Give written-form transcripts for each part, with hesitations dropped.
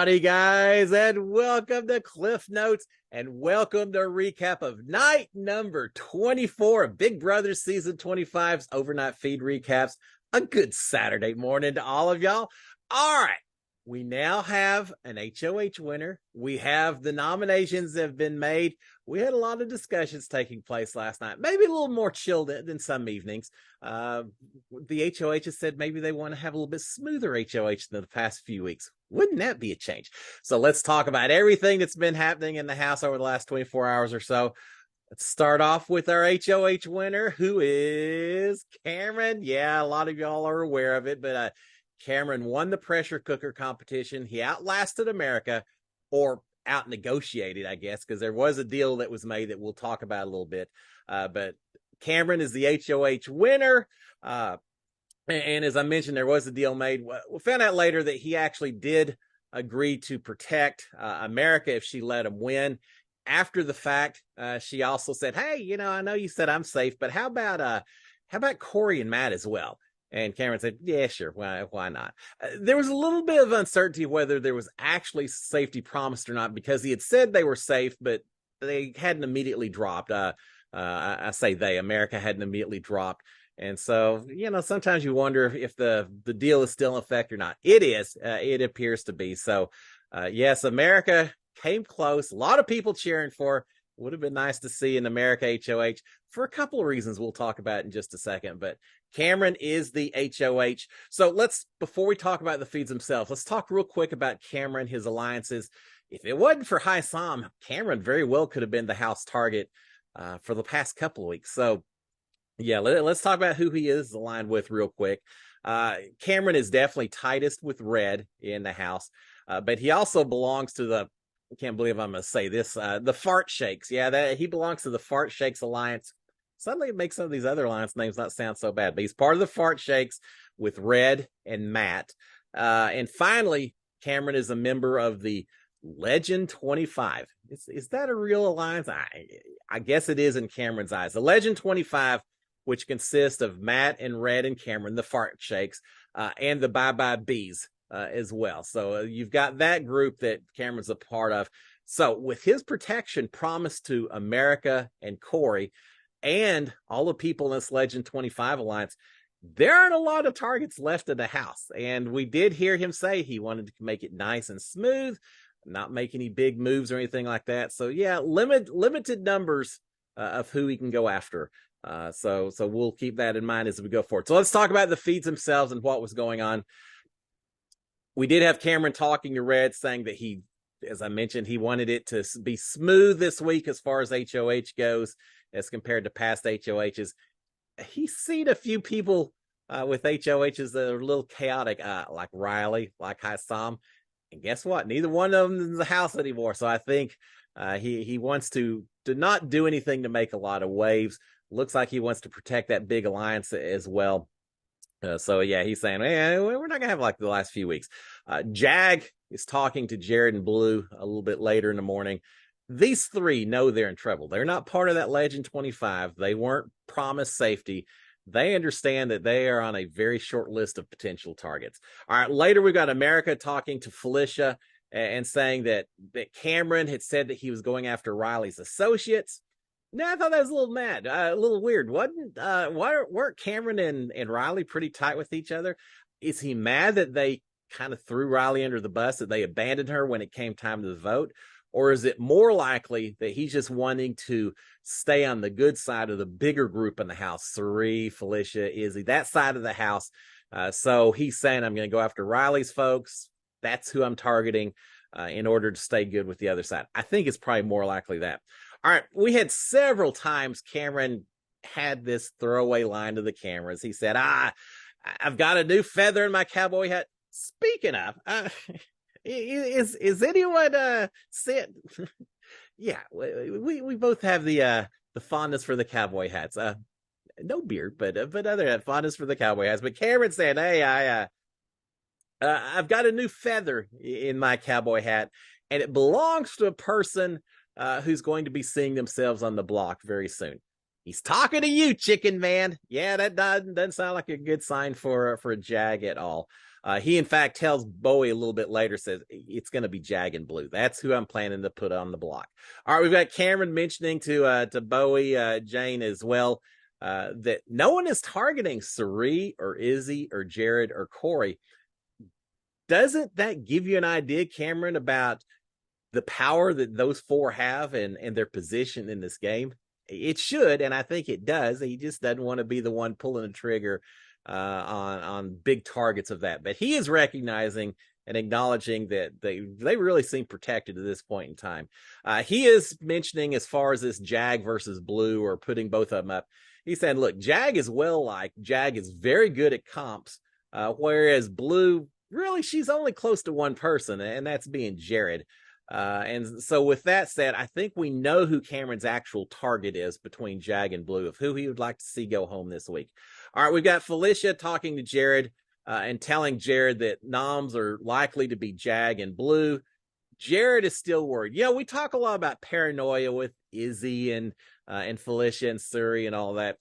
Howdy, guys, and welcome to Cliff Notes, and welcome to a recap of night number 24 of Big Brother Season 25's overnight feed recaps. A good Saturday morning to all of y'all. All right, we now have an HOH winner. We have the nominations that have been made. We had a lot of discussions taking place last night, maybe a little more chilled than some evenings. The HOH has said maybe they want to have a little bit smoother HOH than the past few weeks. Wouldn't that be a change? So let's talk about everything that's been happening in the house over the last 24 hours or so. Let's start off with our HOH winner, who is Cameron. Yeah, a lot of y'all are aware of it, but Cameron won the pressure cooker competition. He outlasted America, or out negotiated, I guess, because there was a deal that was made that we'll talk about a little bit. But Cameron is the HOH winner. And as I mentioned, there was a deal made. We found out later that he actually did agree to protect America if she let him win. After the fact, she also said, "Hey, I know you said I'm safe, but how about Corey and Matt as well?" And Cameron said, "Yeah, sure. Why not?" There was a little bit of uncertainty whether there was actually safety promised or not, because he had said they were safe, but they hadn't immediately dropped. I say America hadn't immediately dropped. And so, sometimes you wonder if the deal is still in effect or not. It is. It appears to be. So, yes, America came close. A lot of people cheering for her. Would have been nice to see in America HOH for a couple of reasons we'll talk about in just a second. But Cameron is the HOH. So before we talk about the feeds themselves, let's talk real quick about Cameron, his alliances. If it wasn't for Hai Sam, Cameron very well could have been the house target for the past couple of weeks. So, yeah, let's talk about who he is aligned with real quick. Cameron is definitely tightest with Red in the house, but he also belongs to I can't believe I'm going to say this, the Fart Shakes. Yeah, he belongs to the Fart Shakes Alliance. Suddenly it makes some of these other alliance names not sound so bad, but he's part of the Fart Shakes with Red and Matt. And finally, Cameron is a member of the Legend 25. Is that a real alliance? I guess it is in Cameron's eyes. The Legend 25, which consists of Matt and Red and Cameron, the Fart Shakes, and the Bye Bye Bees as well. So you've got that group that Cameron's a part of. So with his protection promised to America and Corey and all the people in this Legend 25 alliance, there aren't a lot of targets left in the house. And we did hear him say he wanted to make it nice and smooth, not make any big moves or anything like that. So yeah, limited numbers of who he can go after. So we'll keep that in mind as we go forward. So let's talk about the feeds themselves and what was going on. We did have Cameron talking to Red, saying that he, as I mentioned, he wanted it to be smooth this week as far as HOH goes, as compared to past HOHs. He's seen a few people with HOHs that are a little chaotic, like Riley, like Hai Sam. And guess what? Neither one of them is in the house anymore. So I think he wants to not do anything to make a lot of waves. Looks like he wants to protect that big alliance as well. So yeah, he's saying, we're not gonna have like the last few weeks. Jag is talking to Jared and Blue a little bit later in the morning. These three know they're in trouble. They're not part of that Legend 25. They weren't promised safety. They understand that they are on a very short list of potential targets. All right, later we got America talking to Felicia and saying that Cameron had said that he was going after Riley's associates. No, I thought that was a little mad, a little weird. Weren't Cameron and Riley pretty tight with each other? Is he mad that they kind of threw Riley under the bus, that they abandoned her when it came time to vote? Or is it more likely that he's just wanting to stay on the good side of the bigger group in the house? Sari, Felicia, Izzy, that side of the house. So he's saying, I'm going to go after Riley's folks. That's who I'm targeting in order to stay good with the other side. I think it's probably more likely that. All right, we had several times Cameron had this throwaway line to the cameras. He said, I've got a new feather in my cowboy hat. Speaking of, is anyone said? Yeah, we both have the fondness for the cowboy hats. No beard, but other fondness for the cowboy hats. But Cameron said, "Hey, I've got a new feather in my cowboy hat, and it belongs to a person who's going to be seeing themselves on the block very soon." He's talking to you, chicken man. Yeah, that doesn't sound like a good sign for a Jag at all. He in fact tells Bowie a little bit later, says it's going to be Jag and Blue. That's who I'm planning to put on the block. All right, we've got Cameron mentioning to Bowie, Jane as well, that no one is targeting Cirie or Izzy or Jared or Corey. Doesn't that give you an idea, Cameron, about the power that those four have and their position in this game? It should, and I think it does. He just doesn't want to be the one pulling the trigger on big targets of that. But he is recognizing and acknowledging that they really seem protected at this point in time. He is mentioning, as far as this Jag versus Blue, or putting both of them up, he's saying, look, Jag is well-liked. Jag is very good at comps, whereas Blue, really, she's only close to one person, and that's being Jared. And so with that said, I think we know who Cameron's actual target is between Jag and Blue, of who he would like to see go home this week. All right, we've got Felicia talking to Jared and telling Jared that noms are likely to be Jag and Blue. Jared is still worried. Yeah, we talk a lot about paranoia with Izzy and Felicia and Cirie and all that.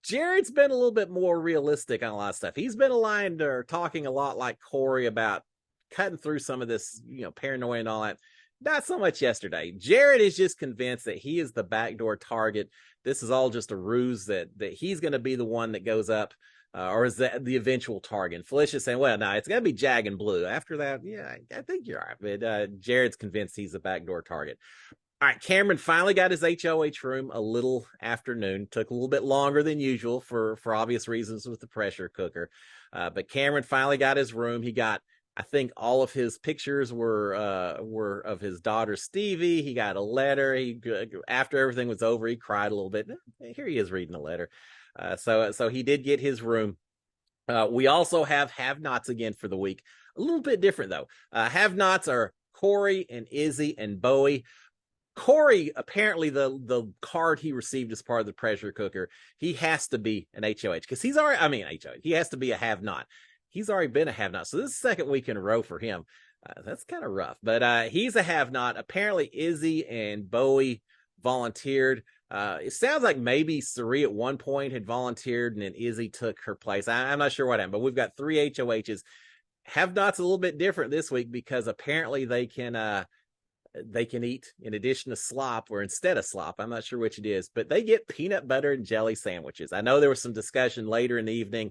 Jared's been a little bit more realistic on a lot of stuff. He's been aligned or talking a lot like Corey about cutting through some of this, paranoia and all that. Not so much yesterday. Jared is just convinced that he is the backdoor target. This is all just a ruse that he's going to be the one that goes up, or is that the eventual target? And Felicia's saying, well, no, it's going to be Jag and Blue. After that, yeah, I think you're right. But Jared's convinced he's the backdoor target. All right, Cameron finally got his HOH room a little afternoon. Took a little bit longer than usual for obvious reasons with the pressure cooker. But Cameron finally got his room. He got, I think, all of his pictures were of his daughter Stevie. He got a letter. After everything was over, he cried a little bit. Here he is reading a letter. So he did get his room. We also have nots again for the week. A little bit different though. Have nots are Corey and Izzy and Bowie. Corey, apparently the card he received as part of the pressure cooker, he has to be an HOH because he's already, HOH. He has to be a have not. He's already been a have not. So this is the second week in a row for him. That's kind of rough, but he's a have not. Apparently Izzy and Bowie volunteered. It sounds like maybe Cirie at one point had volunteered and then Izzy took her place. I'm not sure what happened, but we've got 3 HOHs. Have nots a little bit different this week because apparently they can eat, in addition to slop, or instead of slop, I'm not sure which it is, but they get peanut butter and jelly sandwiches. I know there was some discussion later in the evening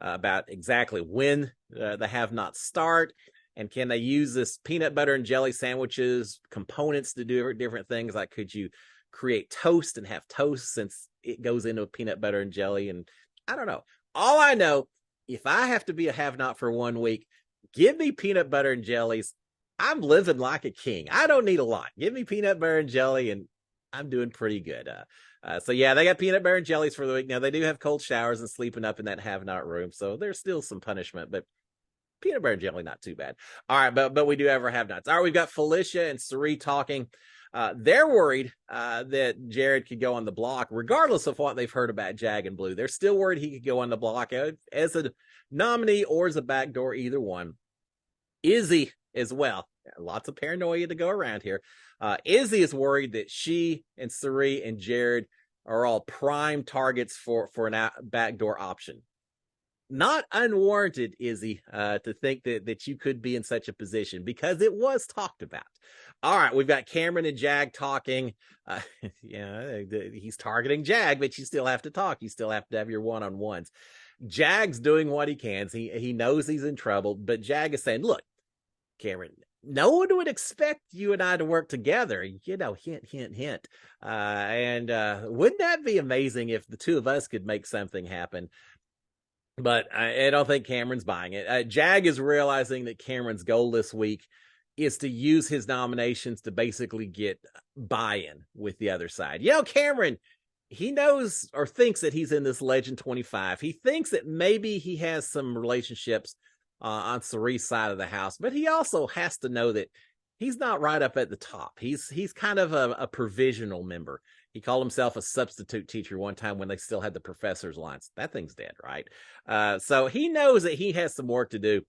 about exactly when the have-nots start, and can they use this peanut butter and jelly sandwiches components to do different things, like could you create toast and have toast since it goes into peanut butter and jelly? And I don't know. All I know, if I have to be a have-not for 1 week, give me peanut butter and jellies. I'm living like a king. I don't need a lot. Give me peanut butter and jelly, and I'm doing pretty good. So yeah, they got peanut butter and jellies for the week. Now they do have cold showers and sleeping up in that have-not room, so there's still some punishment, but peanut butter and jelly not too bad. All right, but we do have our have-nots. All right, we've got Felicia and Cirie talking. They're worried that Jared could go on the block, regardless of what they've heard about Jag and Blue. They're still worried he could go on the block as a nominee or as a backdoor, either one. Izzy as well. Lots of paranoia to go around here. Izzy is worried that she and Cirie and Jared are all prime targets for an backdoor option. Not unwarranted, Izzy, to think that you could be in such a position, because it was talked about. All right, we've got Cameron and Jag talking. He's targeting Jag, but you still have to talk. You still have to have your one-on-ones. Jag's doing what he can. He knows he's in trouble, but Jag is saying, look, Cameron, no one would expect you and I to work together. Hint, hint, hint. And wouldn't that be amazing if the two of us could make something happen? But I don't think Cameron's buying it. Jag is realizing that Cameron's goal this week is to use his nominations to basically get buy-in with the other side. Cameron, he knows or thinks that he's in this Legend 25. He thinks that maybe he has some relationships on Cirie's side of the house, but he also has to know that he's not right up at the top. He's kind of a provisional member. He called himself a substitute teacher one time when they still had the professor's lines. That thing's dead, right? So he knows that he has some work to do.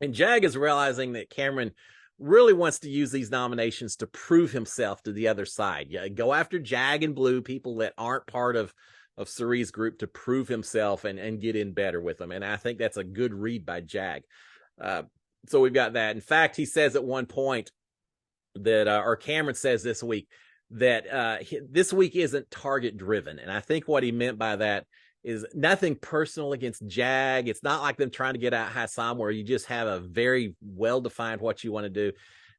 And Jag is realizing that Cameron really wants to use these nominations to prove himself to the other side. Yeah, go after Jag and Blue, people that aren't part of Surree's group, to prove himself and get in better with them. And I think that's a good read by Jag. So we've got that. In fact, he says at one point that, or Cameron says this week, that this week isn't target driven. And I think what he meant by that is nothing personal against Jag. It's not like them trying to get out Hassan, where you just have a very well-defined what you want to do.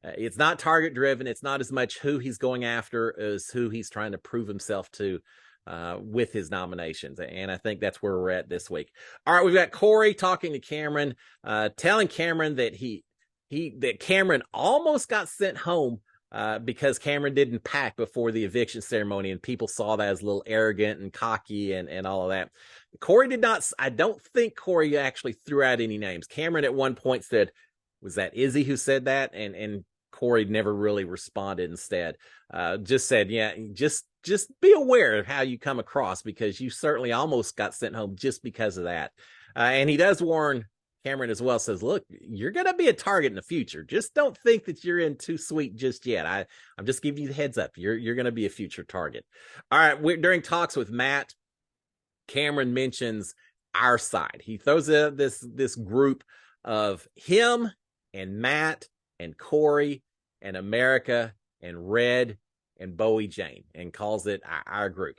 It's not target driven. It's not as much who he's going after as who he's trying to prove himself to with his nominations. And I think that's where we're at this week. All right, we've got Corey talking to Cameron, telling Cameron that that Cameron almost got sent home because Cameron didn't pack before the eviction ceremony, and people saw that as a little arrogant and cocky and all of that. Corey did not. I don't think Corey actually threw out any names. Cameron at one point said, was that Izzy who said that? And Corey never really responded. Instead, just said, yeah, just be aware of how you come across, because you certainly almost got sent home just because of that. And he does warn Cameron as well, says, look, you're going to be a target in the future. Just don't think that you're in too sweet just yet. I'm just giving you the heads up. You're going to be a future target. All right. During talks with Matt, Cameron mentions our side. He throws out this group of him and Matt and Corey and America and Red and Bowie Jane, and calls it our group.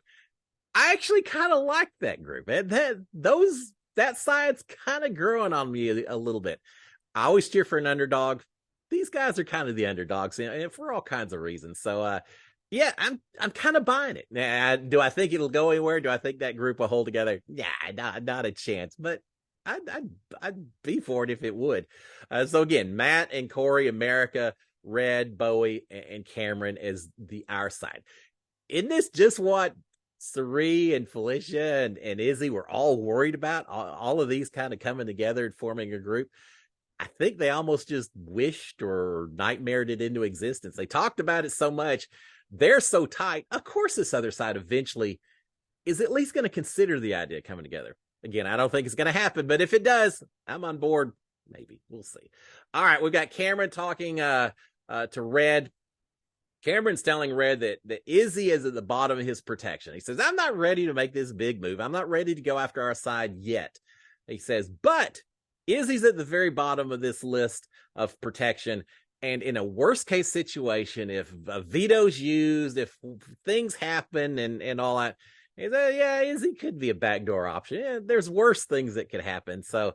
I actually kind of like that group. That side's kind of growing on me a little bit. I always cheer for an underdog. These guys are kind of the underdogs, and for all kinds of reasons. So, yeah, I'm kind of buying it. Now, do I think it'll go anywhere? Do I think that group will hold together? Yeah, not a chance. But I'd be for it if it would. So again, Matt and Corey, America, Red, Bowie, and Cameron as our side. Isn't this just what Surrey and Felicia and Izzy were all worried about? All of these kind of coming together and forming a group. I think they almost just wished or nightmared it into existence. They talked about it so much. They're so tight. Of course, this other side eventually is at least going to consider the idea of coming together. Again, I don't think it's going to happen, but if it does, I'm on board. Maybe. We'll see. All right, we've got Cameron talking to Red. Cameron's telling Red that Izzy is at the bottom of his protection. He says, I'm not ready to make this big move. I'm not ready to go after our side yet. He says, but Izzy's at the very bottom of this list of protection. And in a worst case situation, if a veto's used, if things happen and all that, he said, yeah, Izzy could be a backdoor option. Yeah, there's worse things that could happen. So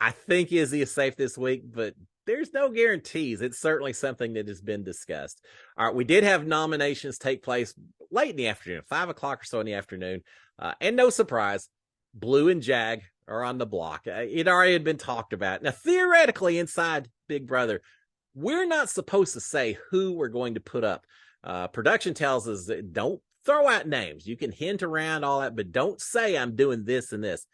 I think Izzy is safe this week, but there's no guarantees. It's certainly something that has been discussed. All right, we did have nominations take place late in the afternoon, 5 o'clock or so in the afternoon. And no surprise, Blue and Jag are on the block. It already had been talked about. Now, theoretically, inside Big Brother, we're not supposed to say who we're going to put up. Production tells us that don't throw out names. You can hint around all that, but don't say I'm doing this and this.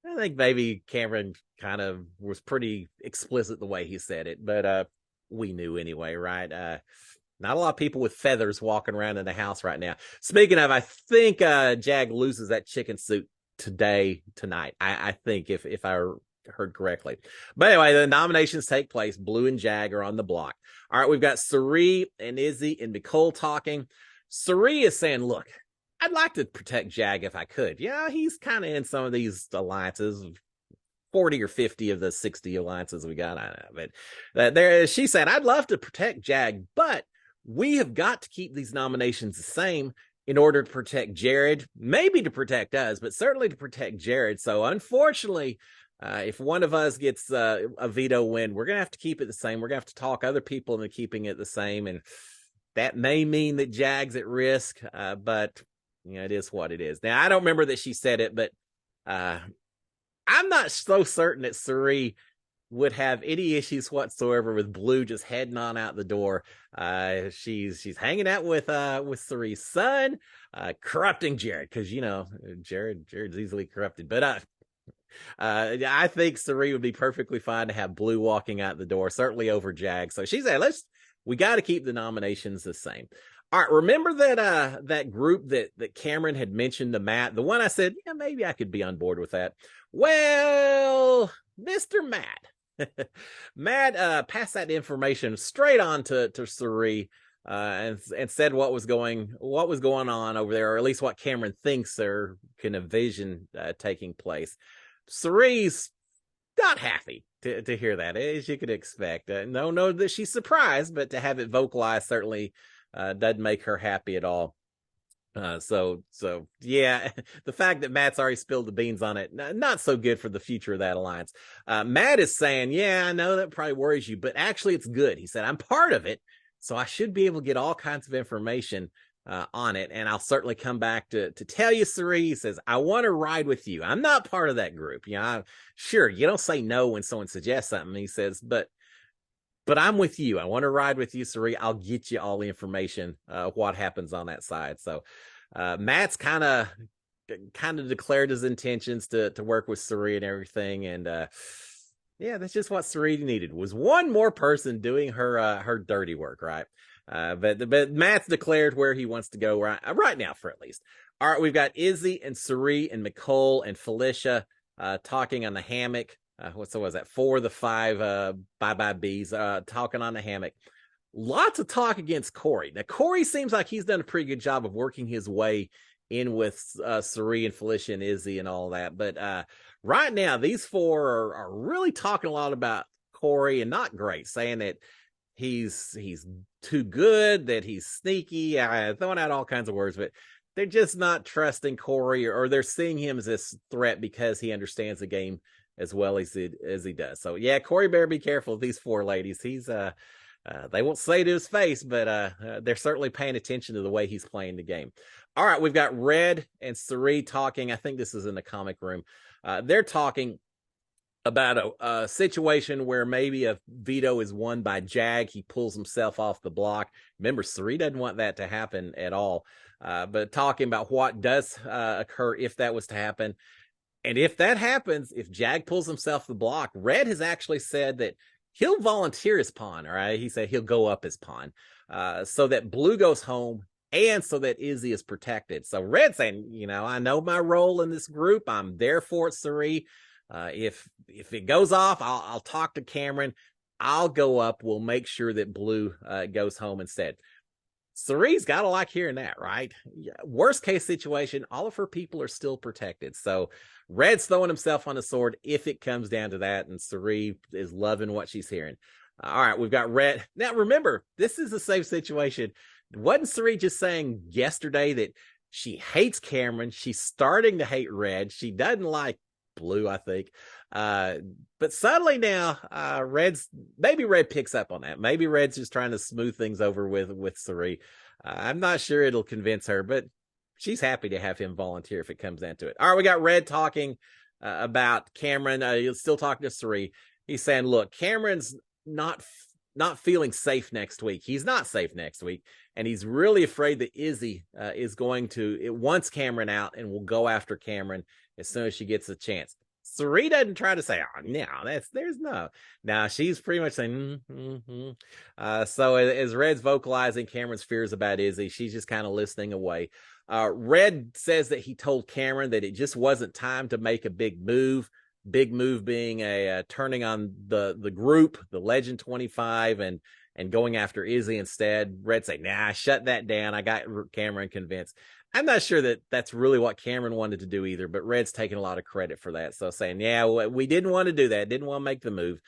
I think maybe Cameron kind of was pretty explicit the way he said it, but we knew anyway, right? Not a lot of people with feathers walking around in the house right now. Speaking of, I think Jag loses that chicken suit tonight. I think if I heard correctly. But anyway, the nominations take place. Blue and Jag are on the block. All right, we've got Surrey and Izzy and Nicole talking. Surrey is saying, look, I'd like to protect Jag if I could. Yeah, he's kind of in some of these alliances, 40 or 50 of the 60 alliances we got. I know, but she said, I'd love to protect Jag, but we have got to keep these nominations the same in order to protect Jared, maybe to protect us, but certainly to protect Jared. So unfortunately, if one of us gets a veto win, we're going to have to keep it the same. We're going to have to talk other people into keeping it the same. And that may mean that Jag's at risk, but you know, it is what it is. Now, I don't remember that she said it, but I'm not so certain that Surrey would have any issues whatsoever with Blue just heading on out the door. She's hanging out with Surrey's son, corrupting Jared, because you know Jared's easily corrupted. But I think Surrey would be perfectly fine to have Blue walking out the door, certainly over Jag. So she said, we got to keep the nominations the same. All right, remember that group that Cameron had mentioned to Matt, the one I said, yeah, maybe I could be on board with that. Well, Mr. Matt Matt passed that information straight on to Suri, and said what was going on over there, or at least what Cameron thinks or can envision taking place. Suri's not happy to hear that, as you could expect. No, that she's surprised, but to have it vocalized certainly doesn't make her happy at all. So yeah, the fact that Matt's already spilled the beans on it, not so good for the future of that alliance. Matt is saying, yeah, I know that probably worries you, but actually it's good. He said, I'm part of it, so I should be able to get all kinds of information on it, and I'll certainly come back to tell you, Suri. He says, I want to ride with you. I'm not part of that group. Sure, you don't say no when someone suggests something. He says, but I'm with you. I want to ride with you, Suri. I'll get you all the information, what happens on that side. So Matt's kind of declared his intentions to work with Suri and everything. And yeah, that's just what Suri needed, was one more person doing her dirty work, right? But Matt's declared where he wants to go right now, for at least. All right, we've got Izzy and Suri and Nicole and Felicia talking on the hammock. What was that? 4 of the 5 bye bees talking on the hammock. Lots of talk against Corey. Now, Corey seems like he's done a pretty good job of working his way in with Suri and Felicia and Izzy and all that. But right now, these 4 are really talking a lot about Corey, and not great, saying that he's too good, that he's sneaky, throwing out all kinds of words, but they're just not trusting Corey, or they're seeing him as this threat because he understands the game as well as he does. So yeah, Corey better be careful of these 4 ladies. He's they won't say it to his face, but they're certainly paying attention to the way he's playing the game. All right, we've got Red and Suri talking. I think this is in the comic room. They're talking about a situation where maybe a veto is won by Jag. He pulls himself off the block. Remember, Suri doesn't want that to happen at all. But talking about what does occur if that was to happen. And if that happens, if Jag pulls himself the block, Red has actually said that he'll volunteer his pawn. All right. He said he'll go up his pawn so that Blue goes home and so that Izzy is protected. So Red saying, I know my role in this group. I'm there for it, Suri. If it goes off, I'll talk to Cameron. I'll go up. We'll make sure that Blue goes home instead. Suri's got to like hearing that, right? Worst case situation, all of her people are still protected. So Red's throwing himself on the sword if it comes down to that, and Suri is loving what she's hearing. All right, we've got Red. Now, remember, this is a safe situation. Wasn't Suri just saying yesterday that she hates Cameron? She's starting to hate Red. She doesn't like Blue, I think. But suddenly now, maybe Red picks up on that. Maybe Red's just trying to smooth things over with Suri. I'm not sure it'll convince her, but she's happy to have him volunteer if it comes down to it. All right, we got Red talking about Cameron. He's still talking to Suri. He's saying, look, Cameron's not feeling safe next week. He's not safe next week. And he's really afraid that Izzy is going to, it wants Cameron out and will go after Cameron as soon as she gets a chance. Suri doesn't try to say, oh, no, there's no. Now she's pretty much saying, so as Red's vocalizing Cameron's fears about Izzy, she's just kind of listening away. Red says that he told Cameron that it just wasn't time to make a big move being a turning on the group, the Legend 25, and going after Izzy instead. Red say, nah, shut that down. I got Cameron convinced. I'm not sure that that's really what Cameron wanted to do either, but Red's taking a lot of credit for that. So saying, yeah, we didn't want to do that. Didn't want to make the move.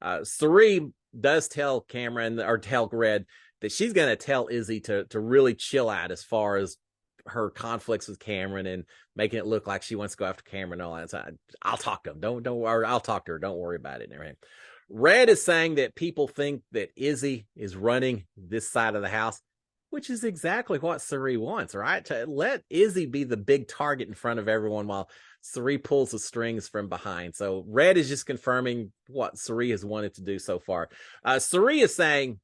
Suri does tell Cameron, or tell Red, that she's going to tell Izzy to really chill out as far as her conflicts with Cameron and making it look like she wants to go after Cameron and all that. So I'll talk to him. Don't worry. I'll talk to her. Don't worry about it. And everything. Red is saying that people think that Izzy is running this side of the house, which is exactly what Suri wants, right? To let Izzy be the big target in front of everyone while Suri pulls the strings from behind. So Red is just confirming what Suri has wanted to do so far. Suri is saying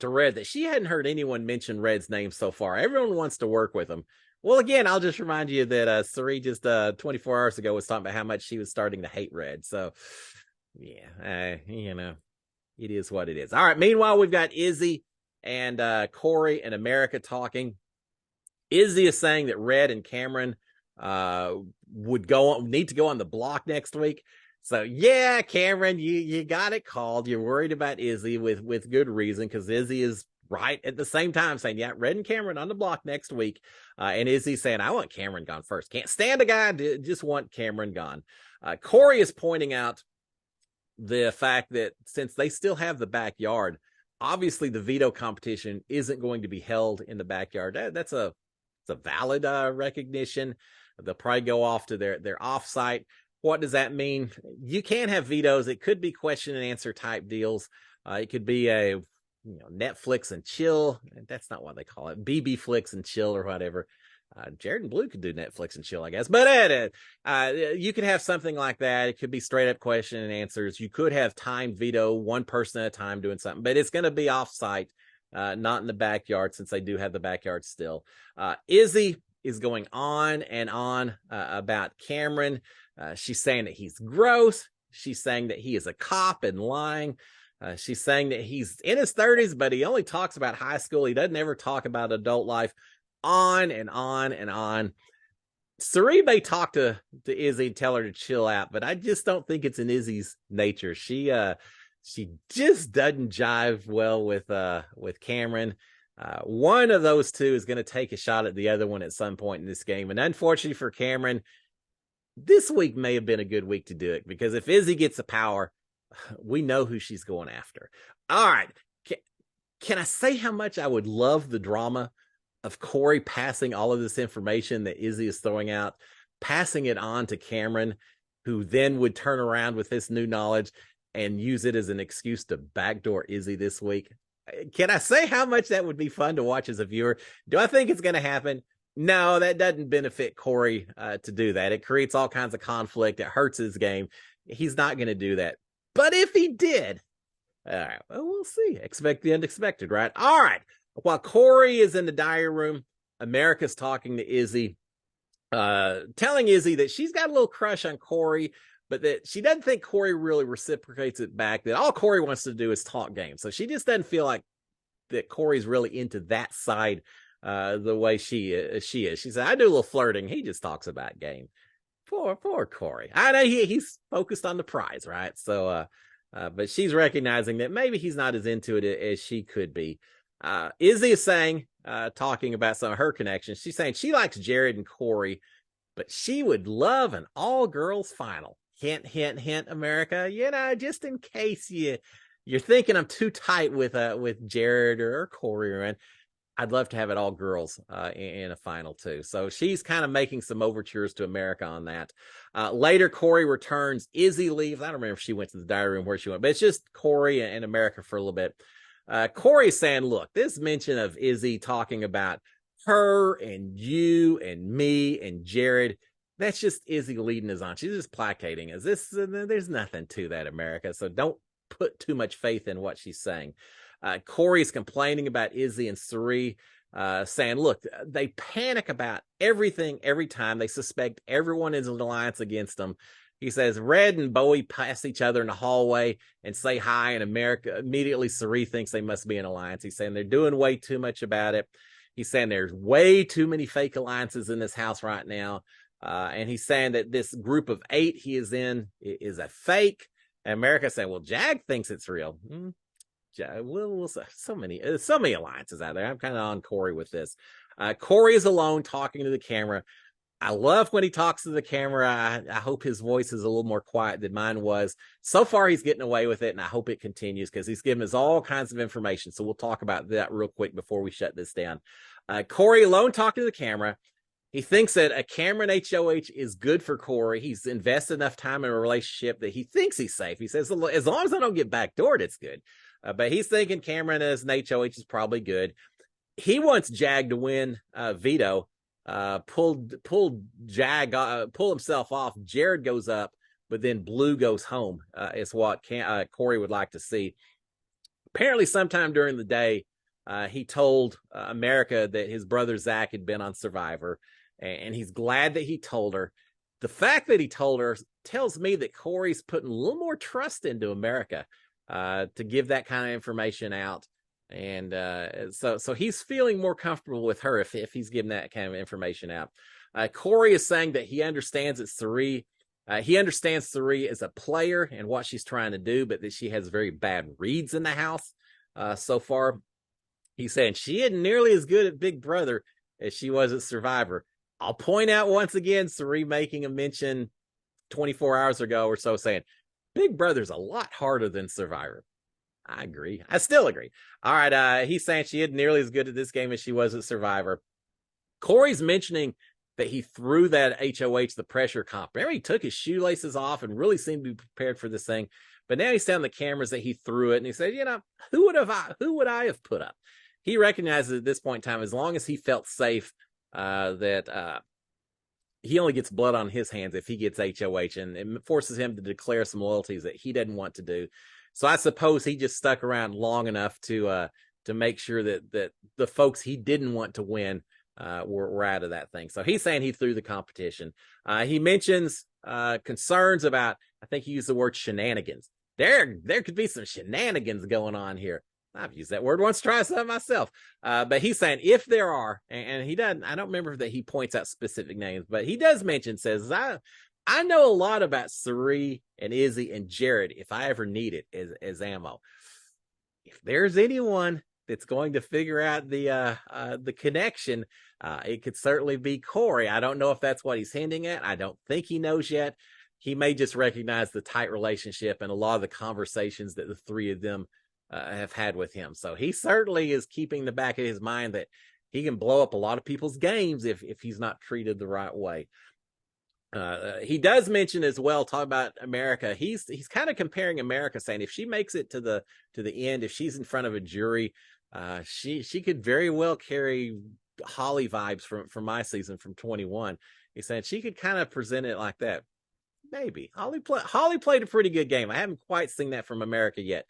to Red that she hadn't heard anyone mention Red's name so far. Everyone wants to work with him. Well, again, I'll just remind you that Suri just 24 hours ago was talking about how much she was starting to hate Red. So, yeah, it is what it is. All right, meanwhile, we've got Izzy and Corey and America talking. Izzy is saying that Red and Cameron need to go on the block next week. So yeah, Cameron, you got it called. You're worried about Izzy with good reason, because Izzy is right at the same time saying, yeah, Red and Cameron on the block next week. And Izzy saying, I want Cameron gone first. Can't stand a guy, just want Cameron gone. Corey is pointing out the fact that since they still have the backyard, obviously the veto competition isn't going to be held in the backyard. It's a valid recognition. They'll probably go off to their offsite. What does that mean? You can have vetoes. It could be question and answer type deals. It could be a Netflix and chill. That's not what they call it. BB Flicks and chill or whatever. Jared and Blue could do Netflix and chill, I guess. But you could have something like that. It could be straight up question and answers. You could have timed veto, one person at a time doing something, but it's going to be off site, not in the backyard, since they do have the backyard still. Izzy is going on and on about Cameron. She's saying that he's gross. She's saying that he is a cop and lying. She's saying that he's in his 30s, but he only talks about high school. He doesn't ever talk about adult life. On and on and on. Sari may talk to Izzy and tell her to chill out, but I just don't think it's in Izzy's nature. She just doesn't jive well with Cameron. One of those two is going to take a shot at the other one at some point in this game. And unfortunately for Cameron, this week may have been a good week to do it, because if Izzy gets the power, we know who she's going after. All right. Can I say how much I would love the drama of Corey passing all of this information that Izzy is throwing out, passing it on to Cameron, who then would turn around with this new knowledge and use it as an excuse to backdoor Izzy this week? Can I say how much that would be fun to watch as a viewer? Do I think it's going to happen? No, that doesn't benefit Corey to do that. It creates all kinds of conflict. It hurts his game. He's not going to do that. But if he did, all right, well, we'll see. Expect the unexpected, right? All right. While Corey is in the diary room, America's talking to Izzy, telling Izzy that she's got a little crush on Corey, but that she doesn't think Corey really reciprocates it back, that all Corey wants to do is talk games. So she just doesn't feel like that Corey's really into that side the way she is. She said, I do a little flirting. He just talks about game. Poor Corey. I know he's focused on the prize, right? So, but she's recognizing that maybe he's not as into it as she could be. Izzy is saying, talking about some of her connections, she's saying she likes Jared and Corey, but she would love an all-girls final. Hint, hint, hint, America. Just in case you're thinking I'm too tight with Jared or Corey, I'd love to have it all girls in a final too. So she's kind of making some overtures to America on that. Later, Corey returns. Izzy leaves. I don't remember if she went to the diary room, where she went, but it's just Corey and America for a little bit. Corey's saying, look, this mention of Izzy talking about her and you and me and Jared, that's just Izzy leading us on. She's just placating us. There's nothing to that, America. So don't put too much faith in what she's saying. Corey's complaining about Izzy and Sari, saying, look, they panic about everything every time. They suspect everyone is an alliance against them. He says Red and Bowie pass each other in the hallway and say hi, and America immediately Sari thinks they must be an alliance. He's saying they're doing way too much about it. He's saying there's way too many fake alliances in this house right now. And he's saying that this group of 8 he is in is a fake. And America saying, well, Jag thinks it's real. So many alliances out there. I'm kind of on Corey with this. Corey is alone talking to the camera. I love when he talks to the camera. I hope his voice is a little more quiet than mine was. So far, he's getting away with it, and I hope it continues, because he's giving us all kinds of information. So we'll talk about that real quick before we shut this down. Corey alone talking to the camera. He thinks that a Cameron HOH is good for Corey. He's invested enough time in a relationship that he thinks he's safe. He says, as long as I don't get backdoored, it's good. But he's thinking Cameron as an HOH is probably good. He wants Jag to win veto. Pull himself off. Jared goes up, but then Blue goes home. Is what Corey would like to see. Apparently, sometime during the day, he told America that his brother Zach had been on Survivor, and he's glad that he told her. The fact that he told her tells me that Corey's putting a little more trust into America to give that kind of information out. And so he's feeling more comfortable with her if he's giving that kind of information out. Corey is saying that he understands that Sari He understands Sari as a player and what she's trying to do, but that she has very bad reads in the house so far. He's saying she isn't nearly as good at Big Brother as she was at Survivor. I'll point out once again, Sari making a mention 24 hours ago or so saying, Big Brother's a lot harder than Survivor. I agree. I still agree. All right. He's saying she isn't nearly as good at this game as she was at Survivor. Corey's mentioning that he threw that HOH, the pressure comp. Remember, he took his shoelaces off and really seemed to be prepared for this thing. But now he's telling the cameras that he threw it, and he said, who would I have put up? He recognizes at this point in time, as long as he felt safe, that he only gets blood on his hands if he gets HOH, and it forces him to declare some loyalties that he doesn't want to do. So I suppose he just stuck around long enough to make sure that the folks he didn't want to win were out of that thing. So he's saying he threw the competition. He mentions concerns about, I think he used the word shenanigans. There could be some shenanigans going on here. I've used that word once, try some myself. But he's saying if there are, and he doesn't, I don't remember that he points out specific names, but he does mention, says, I know a lot about Sari and Izzy and Jared if I ever need it as ammo. If there's anyone that's going to figure out the connection, it could certainly be Corey. I don't know if that's what he's hinting at. I don't think he knows yet. He may just recognize the tight relationship and a lot of the conversations that the three of them have had with him. So he certainly is keeping the back of his mind that he can blow up a lot of people's games if he's not treated the right way. He does mention as well, talk about America. He's kind of comparing America, saying if she makes it to the end, if she's in front of a jury, she could very well carry Holly vibes from my season from 21. He's saying she could kind of present it like that. Maybe Holly played a pretty good game. I haven't quite seen that from America yet,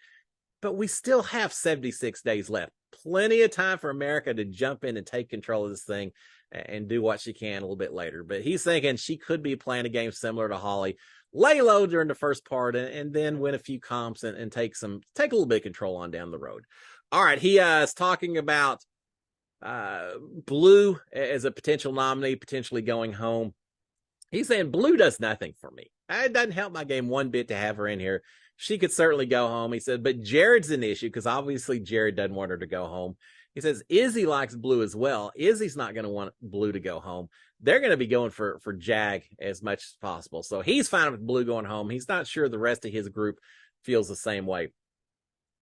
but we still have 76 days left. Plenty of time for America to jump in and take control of this thing and do what she can a little bit later. But he's thinking she could be playing a game similar to Holly, lay low during the first part and then win a few comps and take a little bit of control on down the road. All right. He is talking about Blue as a potential nominee, potentially going home. He's saying Blue does nothing for me. It doesn't help my game one bit to have her in here. She could certainly go home. He said, but Jared's an issue because obviously Jared doesn't want her to go home. He says Izzy likes Blue as well. Izzy's not going to want Blue to go home. They're going to be going for Jag as much as possible. So he's fine with Blue going home. He's not sure the rest of his group feels the same way.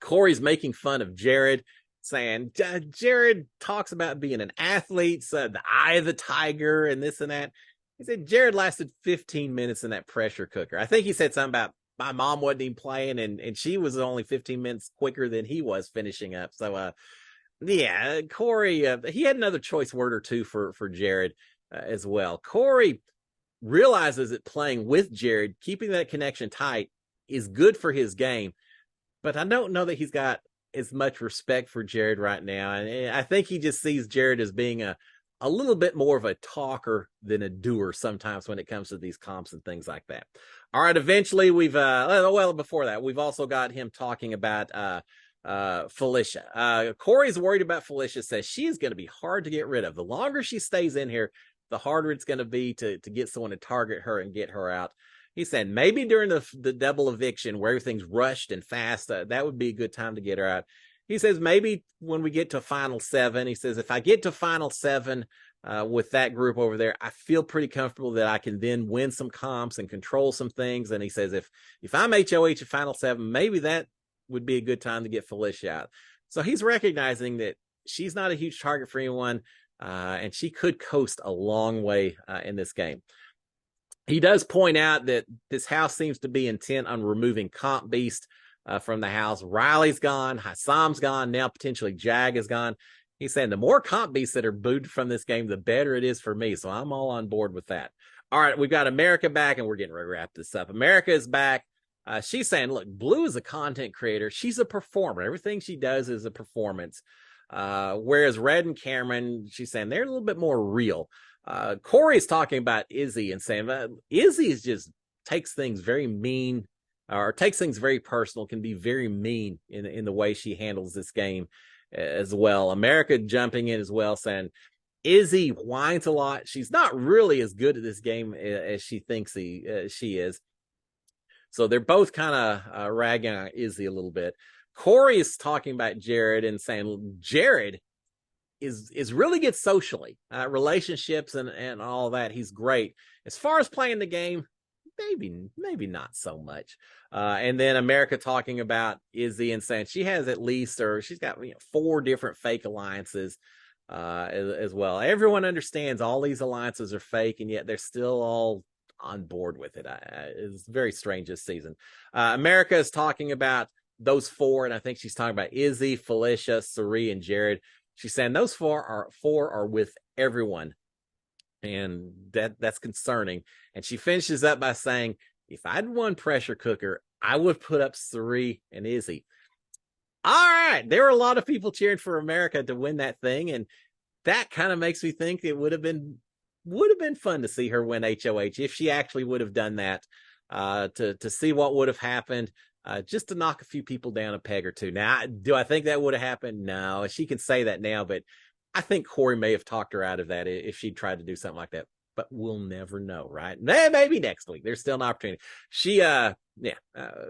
Corey's making fun of Jared, saying Jared talks about being an athlete, the eye of the tiger and this and that. He said Jared lasted 15 minutes in that pressure cooker. I think he said something about my mom wasn't even playing and she was only 15 minutes quicker than he was finishing up. So, yeah, Corey, he had another choice word or two for Jared as well. Corey realizes that playing with Jared, keeping that connection tight is good for his game, but I don't know that he's got as much respect for Jared right now. And I think he just sees Jared as being a little bit more of a talker than a doer sometimes when it comes to these comps and things like that. All right, eventually before that, we've also got him talking about Felicia. Corey's worried about Felicia, says she is going to be hard to get rid of. The longer she stays in here, the harder it's going to be to get someone to target her and get her out. He said maybe during the double eviction where everything's rushed and fast, that would be a good time to get her out. He says maybe when we get to final 7, he says if I get to final 7 with that group over there, I feel pretty comfortable that I can then win some comps and control some things. And he says if I'm HOH at final 7, maybe that would be a good time to get Felicia out. So he's recognizing that she's not a huge target for anyone, and she could coast a long way in this game. He does point out that this house seems to be intent on removing Comp Beast from the house. Riley's gone, Hassam's gone, now potentially Jag is gone. He's saying the more Comp Beasts that are booed from this game, the better it is for me. So I'm all on board with that. All right, we've got America back, and we're getting ready to wrap this up. America is back. She's saying, look, Blue is a content creator. She's a performer. Everything she does is a performance. Whereas Red and Cameron, she's saying they're a little bit more real. Corey's talking about Izzy and saying Izzy just takes things very mean or takes things very personal, can be very mean in the way she handles this game as well. America jumping in as well, saying Izzy whines a lot. She's not really as good at this game as she thinks she is. So they're both kind of ragging on Izzy a little bit. Corey is talking about Jared and saying Jared is really good socially, relationships and all that. He's great. As far as playing the game, maybe not so much. And then America talking about Izzy and saying she has at least, or she's got 4 different fake alliances as well. Everyone understands all these alliances are fake, and yet they're still all on board with it. It's very strange this season. America is talking about those 4, and I think she's talking about Izzy, Felicia, Sari, and Jared. She's saying those 4 are with everyone, and that's concerning. And she finishes up by saying, if I'd won Pressure Cooker, I would put up Sari and Izzy. All right, there were a lot of people cheering for America to win that thing, and that kind of makes me think it would have been fun to see her win HOH if she actually would have done that, to see what would have happened, just to knock a few people down a peg or two. Now, do I think that would have happened? No, she can say that now, but I think Corey may have talked her out of that if she tried to do something like that. But we'll never know, right? Maybe next week. There's still an opportunity.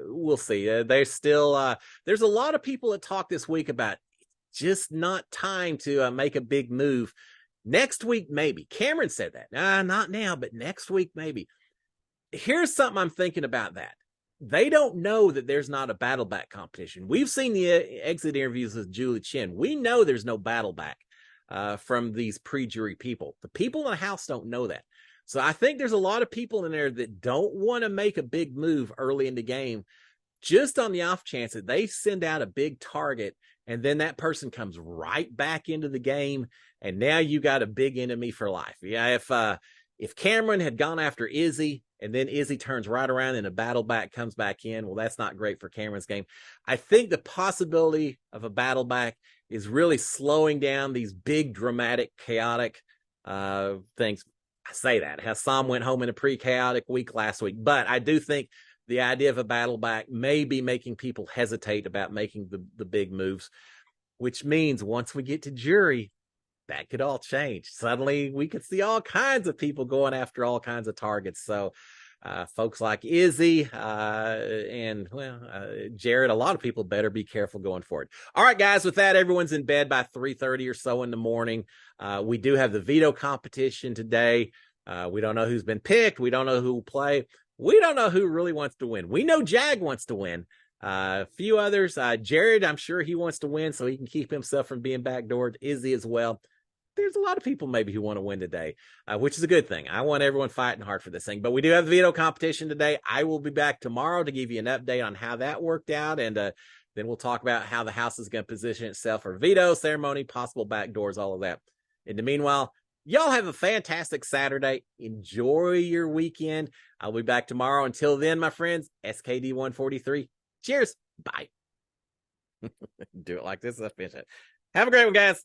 We'll see. There's a lot of people that talk this week about just not time to make a big move. Next week, maybe. Cameron said that. Not now, but next week, maybe. Here's something I'm thinking about that. They don't know that there's not a battle back competition. We've seen the exit interviews with Julie Chen. We know there's no battle back from these pre-jury people. The people in the house don't know that. So I think there's a lot of people in there that don't want to make a big move early in the game, just on the off chance that they send out a big target and then that person comes right back into the game, and now you got a big enemy for life. Yeah, if Cameron had gone after Izzy and then Izzy turns right around and a battle back comes back in, well, that's not great for Cameron's game. I think the possibility of a battle back is really slowing down these big, dramatic, chaotic things. I say that. Hassam went home in a pre-chaotic week last week, but I do think the idea of a battle back may be making people hesitate about making the big moves, which means once we get to jury, that could all change. Suddenly we could see all kinds of people going after all kinds of targets. So folks like Izzy and Jared, a lot of people better be careful going forward. All right, guys, with that, everyone's in bed by 3:30 or so in the morning. We do have the veto competition today. We don't know who's been picked. We don't know who will play. We don't know who really wants to win. We know Jag wants to win. A few others. Jared, I'm sure he wants to win so he can keep himself from being backdoored. Izzy as well. There's a lot of people maybe who want to win today, which is a good thing. I want everyone fighting hard for this thing. But we do have the veto competition today. I will be back tomorrow to give you an update on how that worked out. And then we'll talk about how the house is going to position itself for veto ceremony, possible backdoors, all of that. In the meanwhile, y'all have a fantastic Saturday. Enjoy your weekend. I'll be back tomorrow. Until then, my friends, SKD 143. Cheers. Bye. Do it like this. Have a great one, guys.